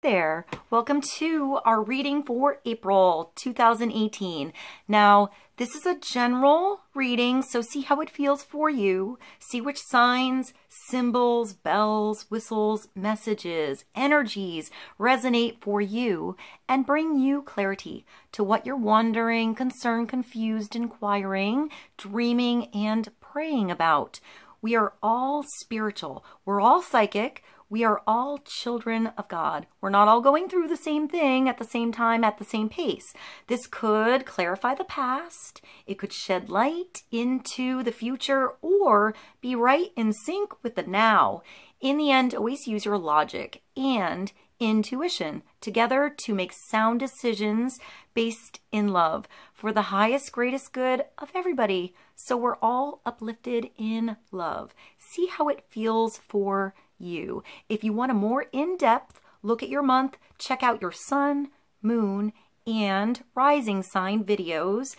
there. Welcome to our reading for April 2018. Now, this is a general reading, so see how it feels for you. See which signs, symbols, bells, whistles, messages, energies resonate for you and bring you clarity to what you're wondering, concerned, confused, inquiring, dreaming, and praying about. We are all spiritual. We're all psychic. We are all children of God. We're not all going through the same thing at the same time, at the same pace. This could clarify the past. It could shed light into the future or be right in sync with the now. In the end, always use your logic and intuition together to make sound decisions based in love for the highest, greatest good of everybody. So we're all uplifted in love. See how it feels for you. If you want a more in-depth look at your month, check out your sun, moon, and rising sign videos.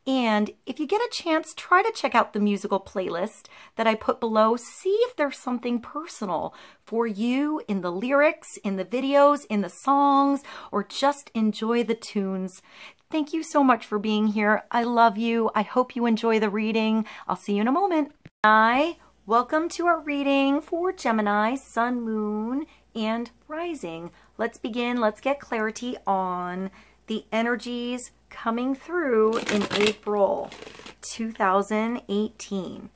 And if you get a chance, try to check out the musical playlist that I put below. See if there's something personal for you in the lyrics, in the videos, in the songs, or just enjoy the tunes. Thank you so much for being here. I love you. I hope you enjoy the reading. I'll see you in a moment. Welcome to our reading for Gemini, Sun, Moon, and Rising. Let's begin. Let's get clarity on the energies coming through in April 2018.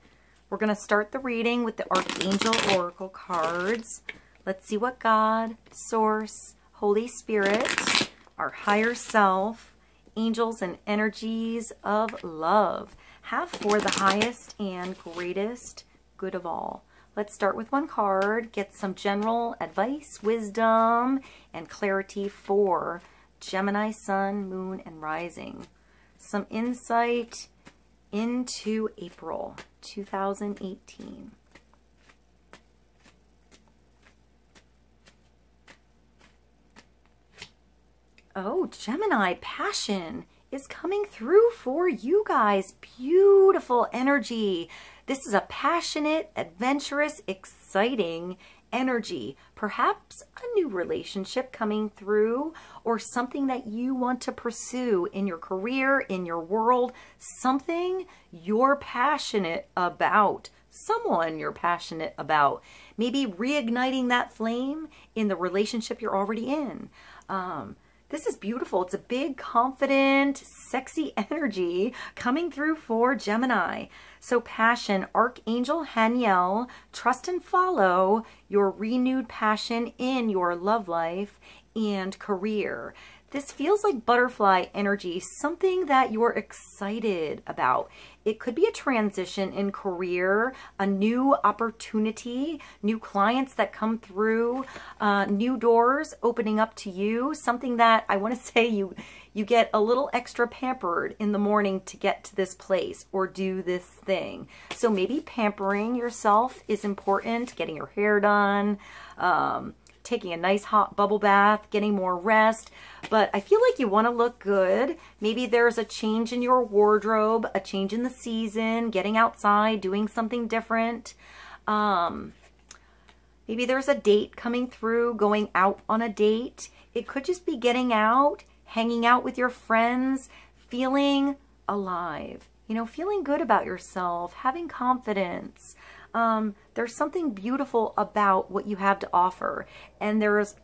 We're going to start the reading with the Archangel Oracle cards. Let's see what God, Source, Holy Spirit, our higher self, angels, and energies of love have for the highest and greatest good of all. Let's start with one card, get some general advice, wisdom, and clarity for Gemini, Sun, Moon, and Rising. Some insight into April 2018. Oh, Gemini, passion is coming through for you guys. Beautiful energy. This is a passionate, adventurous, exciting energy. Perhaps a new relationship coming through or something that you want to pursue in your career, in your world, something you're passionate about, someone you're passionate about. Maybe reigniting that flame in the relationship you're already in. This is beautiful. It's a big, confident, sexy energy coming through for Gemini. So passion, Archangel Haniel, trust and follow your renewed passion in your love life and career. This feels like butterfly energy, something that you're excited about. It could be a transition in career, a new opportunity, new clients that come through, new doors opening up to you, something that I want to say you get a little extra pampered in the morning to get to this place or do this thing. So maybe pampering yourself is important, getting your hair done, taking a nice hot bubble bath, getting more rest. But I feel like you want to look good. Maybe there's a change in your wardrobe, a change in the season, getting outside, doing something different. Maybe there's a date coming through, going out on a date. It could just be getting out, hanging out with your friends, feeling alive, you know, feeling good about yourself, having confidence. There's something beautiful about what you have to offer. And there's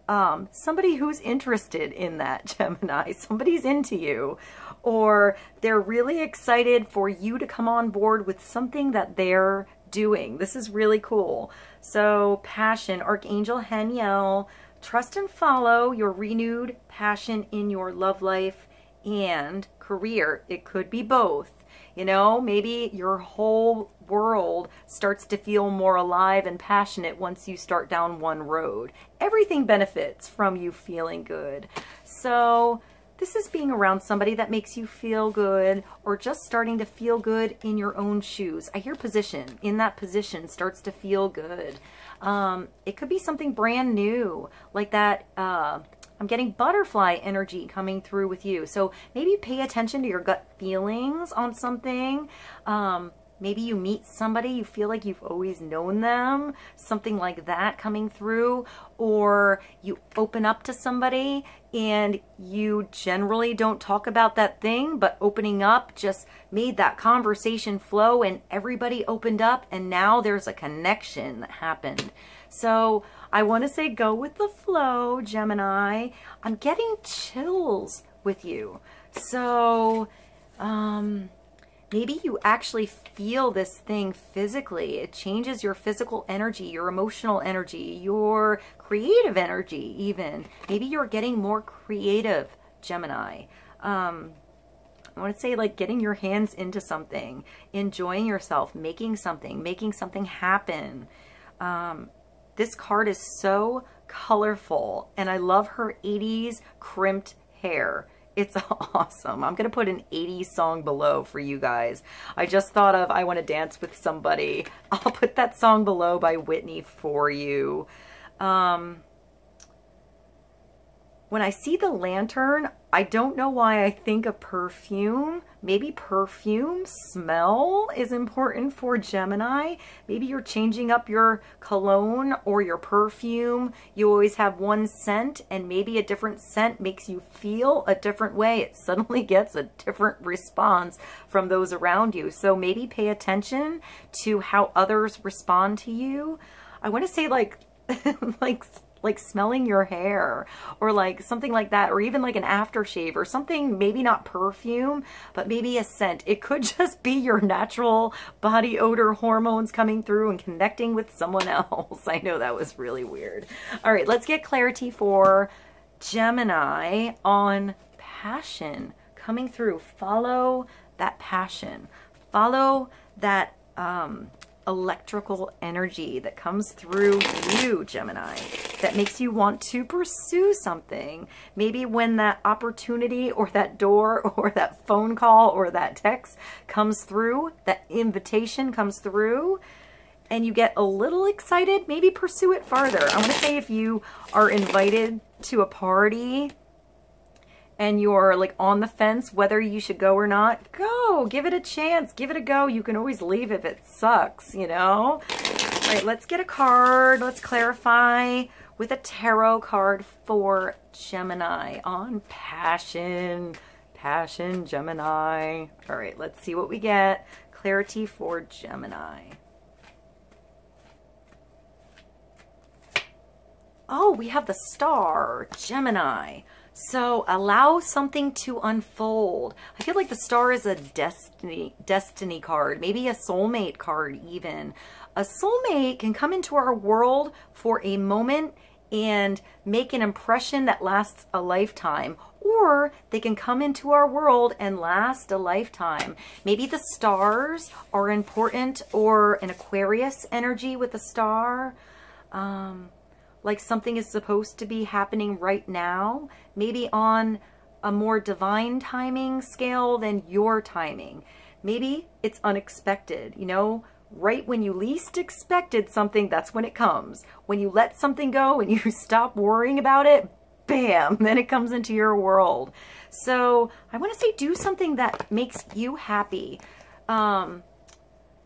somebody who's interested in that, Gemini. Somebody's into you. Or they're really excited for you to come on board with something that they're doing. This is really cool. So passion, Archangel Haniel, trust and follow your renewed passion in your love life and career. It could be both. You know, maybe your whole world starts to feel more alive and passionate once you start down one road. Everything benefits from you feeling good. So this is being around somebody that makes you feel good or just starting to feel good in your own shoes. I hear position. In that position starts to feel good. It could be something brand new like that. I'm getting butterfly energy coming through with you. So maybe pay attention to your gut feelings on something. Maybe you meet somebody, you feel like you've always known them, something like that coming through, or you open up to somebody and you generally don't talk about that thing, but opening up just made that conversation flow and everybody opened up and now there's a connection that happened. So I want to say go with the flow, Gemini. I'm getting chills with you. So, maybe you actually feel this thing physically. It changes your physical energy, your emotional energy, your creative energy even. Maybe you're getting more creative, Gemini. I want to say like getting your hands into something, enjoying yourself, making something happen. This card is so colorful and I love her 80s crimped hair. It's awesome. I'm going to put an 80s song below for you guys. I just thought of I Want to Dance with Somebody. I'll put that song below by Whitney for you. When I see the lantern, I don't know why I think of perfume. Maybe perfume smell is important for Gemini. Maybe you're changing up your cologne or your perfume. You always have one scent and maybe a different scent makes you feel a different way. It suddenly gets a different response from those around you. So maybe pay attention to how others respond to you. I want to say like smelling your hair or like something like that, or even like an aftershave or something, maybe not perfume, but maybe a scent. It could just be your natural body odor hormones coming through and connecting with someone else. I know that was really weird. All right, let's get clarity for Gemini on passion coming through. Follow that passion. Follow that electrical energy that comes through you, Gemini, that makes you want to pursue something. Maybe when that opportunity or that door or that phone call or that text comes through, that invitation comes through, and you get a little excited, maybe pursue it farther. I want to say if you are invited to a party and you're like on the fence whether you should go or not, go, give it a chance, give it a go. You can always leave if it sucks, you know? All right, let's get a card. Let's clarify with a tarot card for Gemini on passion. Passion, Gemini. All right, let's see what we get. Clarity for Gemini. Oh, we have the star, Gemini. So allow something to unfold. I feel like the star is a destiny card, maybe a soulmate card even. A soulmate can come into our world for a moment and make an impression that lasts a lifetime, or they can come into our world and last a lifetime. Maybe the stars are important, or an Aquarius energy with a star. Like something is supposed to be happening right now, maybe on a more divine timing scale than your timing. Maybe it's unexpected, you know, right when you least expected something, that's when it comes. When you let something go and you stop worrying about it, bam, then it comes into your world. So I want to say do something that makes you happy.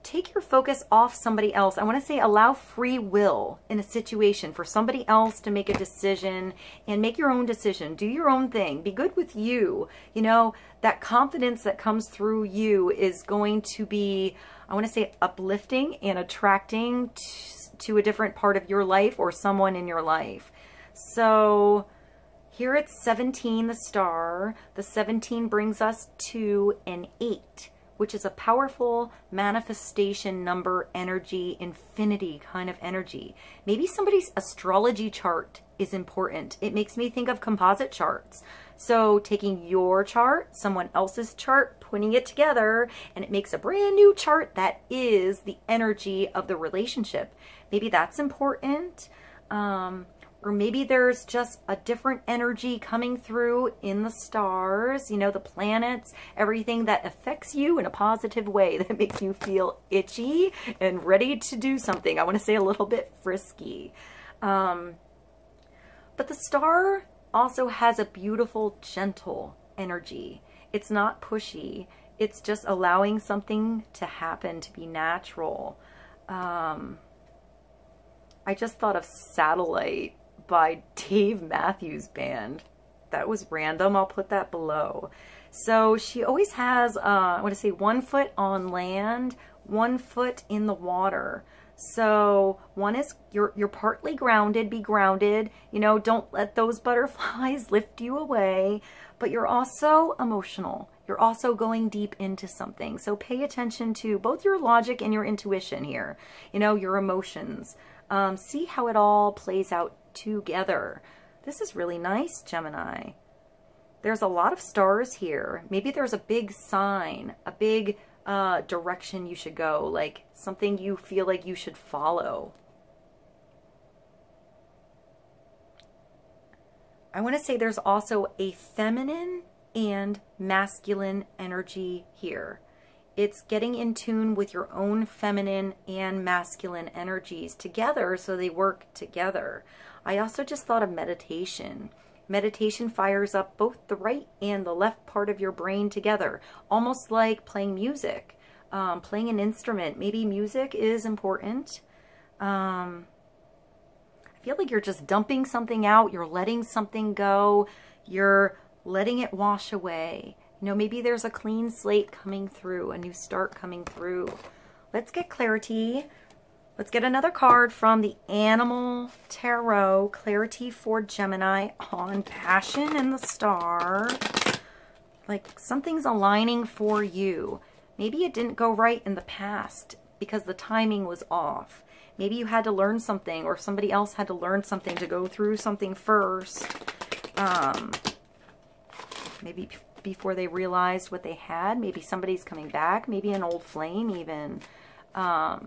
Take your focus off somebody else. I want to say allow free will in a situation for somebody else to make a decision, and make your own decision. Do your own thing. Be good with you. You know, that confidence that comes through you is going to be, I want to say, uplifting and attracting to a different part of your life or someone in your life. So here it's 17, the star. The 17 brings us to an 8. Which is a powerful manifestation number energy, infinity kind of energy. Maybe somebody's astrology chart is important. It makes me think of composite charts. So taking your chart, someone else's chart, putting it together, and it makes a brand new chart that is the energy of the relationship. Maybe that's important. Or maybe there's just a different energy coming through in the stars, you know, the planets, everything that affects you in a positive way that makes you feel itchy and ready to do something. I want to say a little bit frisky. But the star also has a beautiful, gentle energy. It's not pushy. It's just allowing something to happen, to be natural. I just thought of Satellite by Dave Matthews Band. That was random. I'll put that below. So she always has, I want to say 1 foot on land, 1 foot in the water. So one is you're partly grounded, be grounded, you know, don't let those butterflies lift you away, but you're also emotional. You're also going deep into something. So pay attention to both your logic and your intuition here, you know, your emotions. See how it all plays out together. This is really nice, Gemini. There's a lot of stars here. Maybe there's a big sign, a big direction you should go, like something you feel like you should follow. I want to say there's also a feminine and masculine energy here. It's getting in tune with your own feminine and masculine energies together so they work together. I also just thought of meditation. Meditation fires up both the right and the left part of your brain together, almost like playing music, playing an instrument. Maybe music is important. I feel like you're just dumping something out, you're letting something go, you're letting it wash away. You know, maybe there's a clean slate coming through, a new start coming through. Let's get clarity. Let's get another card from the Animal Tarot. Clarity for Gemini on passion and the star. Like something's aligning for you. Maybe it didn't go right in the past because the timing was off. Maybe you had to learn something, or somebody else had to learn something to go through something first. Maybe before they realized what they had. Maybe somebody's coming back. Maybe an old flame even. The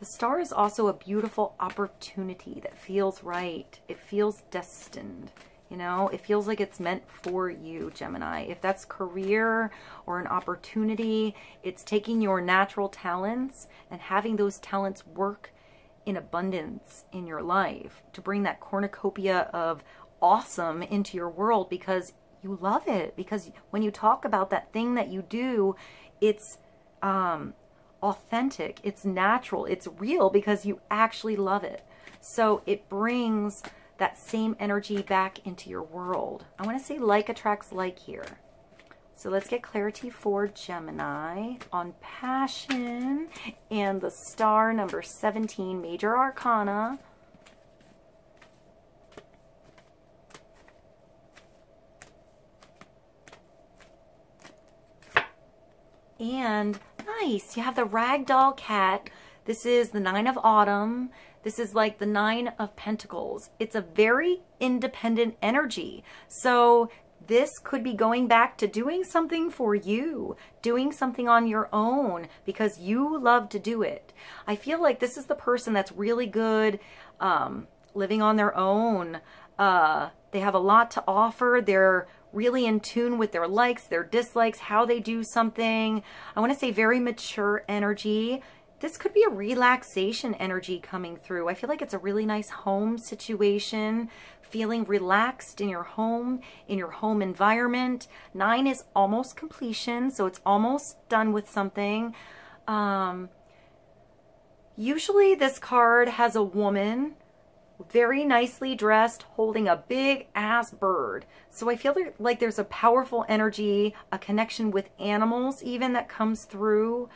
star is also a beautiful opportunity that feels right. It feels destined. You know, it feels like it's meant for you, Gemini. If that's career or an opportunity, it's taking your natural talents and having those talents work in abundance in your life to bring that cornucopia of awesome into your world because you love it. Because when you talk about that thing that you do, it's authentic, it's natural, it's real because you actually love it. So it brings that same energy back into your world. I want to say like attracts like here. So let's get clarity for Gemini on passion and the star, number 17, major arcana. And nice, you have the ragdoll cat. This is the 9 of autumn. This is like the 9 of pentacles. It's a very independent energy. So this could be going back to doing something for you, doing something on your own because you love to do it. I feel like this is the person that's really good living on their own. They have a lot to offer. They're really in tune with their likes, their dislikes, how they do something. I want to say very mature energy. This could be a relaxation energy coming through. I feel like it's a really nice home situation, feeling relaxed in your home environment. 9 is almost completion, so it's almost done with something. Usually this card has a woman very nicely dressed holding a big ass bird. So I feel like there's a powerful energy, a connection with animals even that comes through.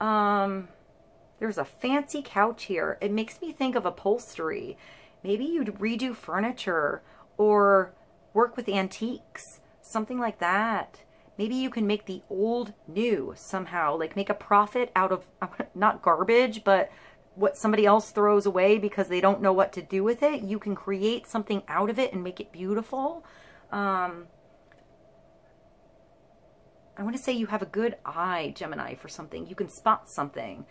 There's a fancy couch here. It makes me think of upholstery. Maybe you'd redo furniture or work with antiques, something like that. Maybe you can make the old new somehow, like make a profit out of, not garbage, but what somebody else throws away because they don't know what to do with it. You can create something out of it and make it beautiful. I want to say you have a good eye, Gemini, for something. You can spot something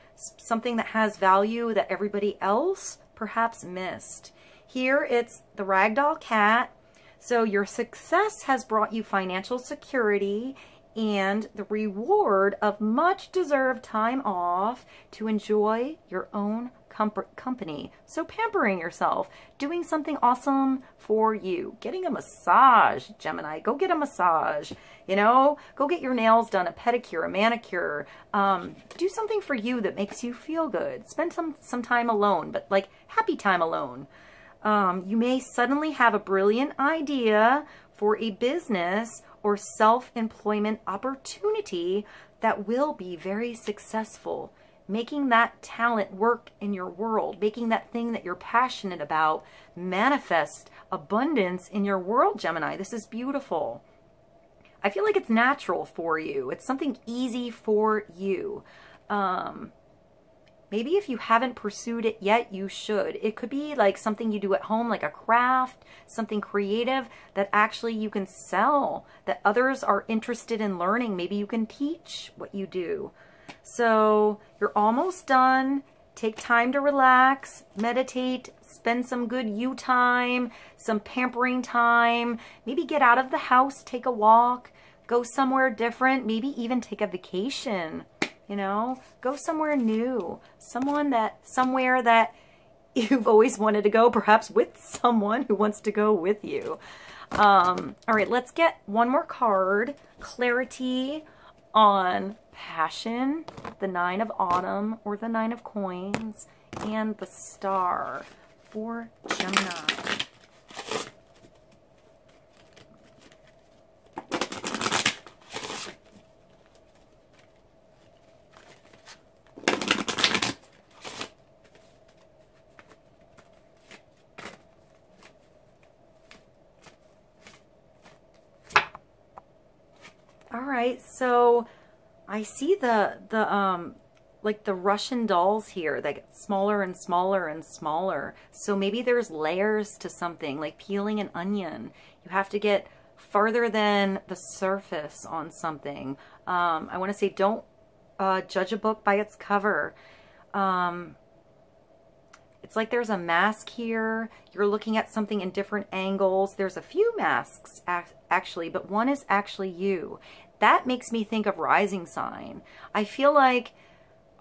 that has value that everybody else perhaps missed. Here it's the ragdoll cat. So your success has brought you financial security and the reward of much deserved time off to enjoy your own company. So pampering yourself, doing something awesome for you, getting a massage, Gemini, go get a massage, you know, go get your nails done, a pedicure, a manicure, do something for you that makes you feel good. Spend some time alone, but like happy time alone. You may suddenly have a brilliant idea for a business or self-employment opportunity that will be very successful. Making that talent work in your world, making that thing that you're passionate about manifest abundance in your world, Gemini. This is beautiful. I feel like it's natural for you. It's something easy for you. Maybe if you haven't pursued it yet, you should. It could be like something you do at home, like a craft, something creative that actually you can sell, that others are interested in learning. Maybe you can teach what you do. So you're almost done. Take time to relax, meditate, spend some good you time, some pampering time.Maybe get out of the house, take a walk, go somewhere different, maybe even take a vacation. You know, go somewhere new, somewhere that you've always wanted to go, perhaps with someone who wants to go with you. All right, let's get one more card. Clarity on passion, the Nine of Autumn or the Nine of Coins, and the Star for Gemini. All right, so I see the like the Russian dolls here that get smaller and smaller and smaller. So maybe there's layers to something, like peeling an onion. You have to get farther than the surface on something. I want to say don't judge a book by its cover. It's like there's a mask here. You're looking at something in different angles. There's a few masks actually, but one is actually you. That makes me think of rising sign. I feel like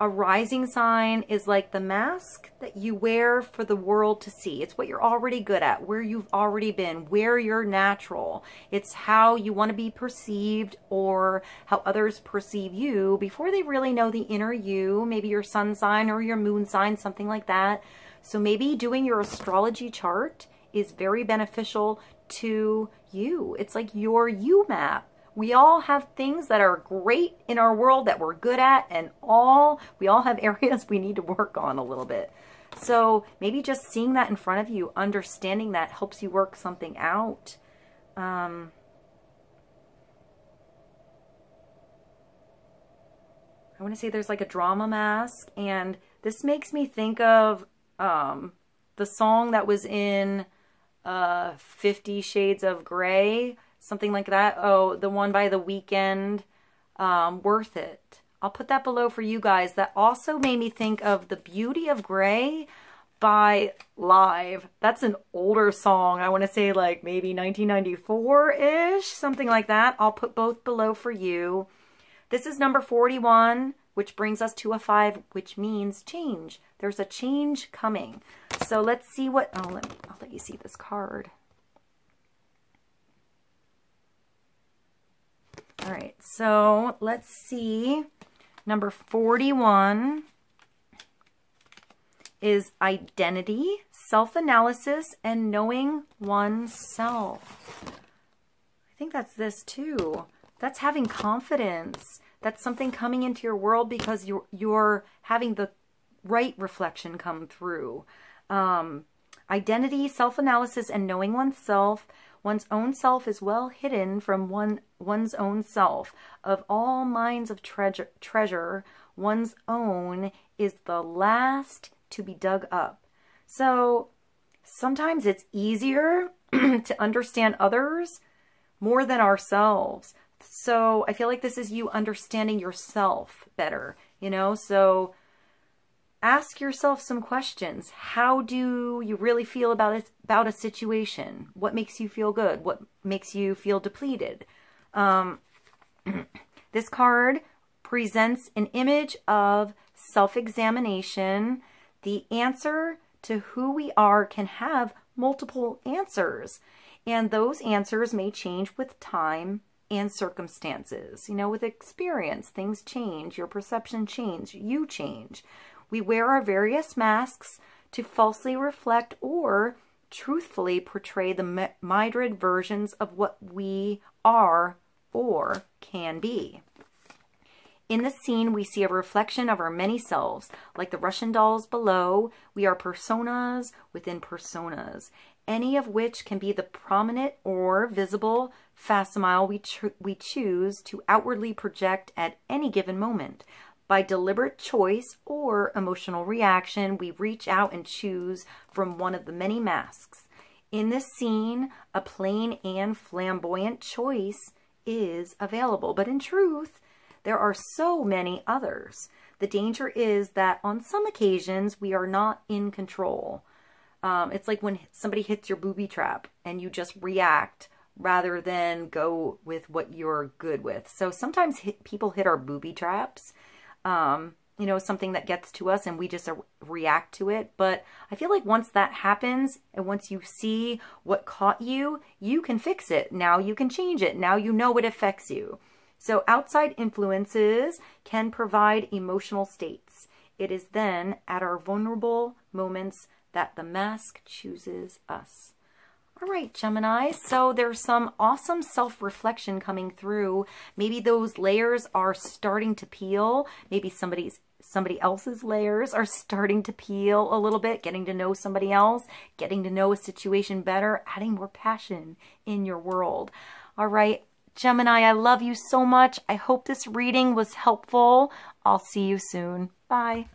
a rising sign is like the mask that you wear for the world to see. It's what you're already good at, where you've already been, where you're natural. It's how you want to be perceived or how others perceive you before they really know the inner you, maybe your sun sign or your moon sign, something like that. So maybe doing your astrology chart is very beneficial to you. It's like your you map. We all have things that are great in our world that we're good at, and we all have areas we need to work on a little bit. So maybe just seeing that in front of you, understanding that helps you work something out. I want to say there's like a drama mask, and this makes me think of the song that was in 50 Shades of Grey, something like that. Oh, the one by The Weeknd, Worth It. I'll put that below for you guys. That also made me think of The Beauty of Grey by Live. That's an older song. I want to say like maybe 1994-ish, something like that. I'll put both below for you. This is number 41, which brings us to a 5, which means change. There's a change coming. So let's see what, I'll let you see this card. All right, so let's see. Number 41 is identity, self-analysis, and knowing oneself. I think that's this too. That's having confidence. That's something coming into your world because you're having the right reflection come through. Identity, self-analysis, and knowing oneself. One's own self is well hidden from one's own self. Of all mines of treasure, one's own is the last to be dug up. So sometimes it's easier to understand others more than ourselves. So I feel like this is you understanding yourself better, you know? So ask yourself some questions. How do you really feel about a situation? What makes you feel good? What makes you feel depleted? This card presents an image of self-examination. The answer to who we are can have multiple answers, and those answers may change with time and circumstances. You know, with experience, things change, your perception change, you change. We wear our various masks to falsely reflect or truthfully portray the myriad versions of what we are or can be. In the scene, we see a reflection of our many selves. Like the Russian dolls below, we are personas within personas, any of which can be the prominent or visible facsimile we choose to outwardly project at any given moment. By deliberate choice or emotional reaction, we reach out and choose from one of the many masks. In this scene, a plain and flamboyant choice is available, but in truth, there are so many others. The danger is that on some occasions, we are not in control. It's like when somebody hits your booby trap and you just react rather than go with what you're good with. So sometimes people hit our booby traps, you know, something that gets to us and we just react to it. But I feel like once that happens and once you see what caught you, you can fix it. Now you can change it. Now you know it affects you. So outside influences can provide emotional states. It is then at our vulnerable moments that the mask chooses us. All right, Gemini, so there's some awesome self-reflection coming through. Maybe those layers are starting to peel. Maybe somebody else's layers are starting to peel a little bit, getting to know somebody else, getting to know a situation better, adding more passion in your world. All right, Gemini, I love you so much. I hope this reading was helpful. I'll see you soon. Bye.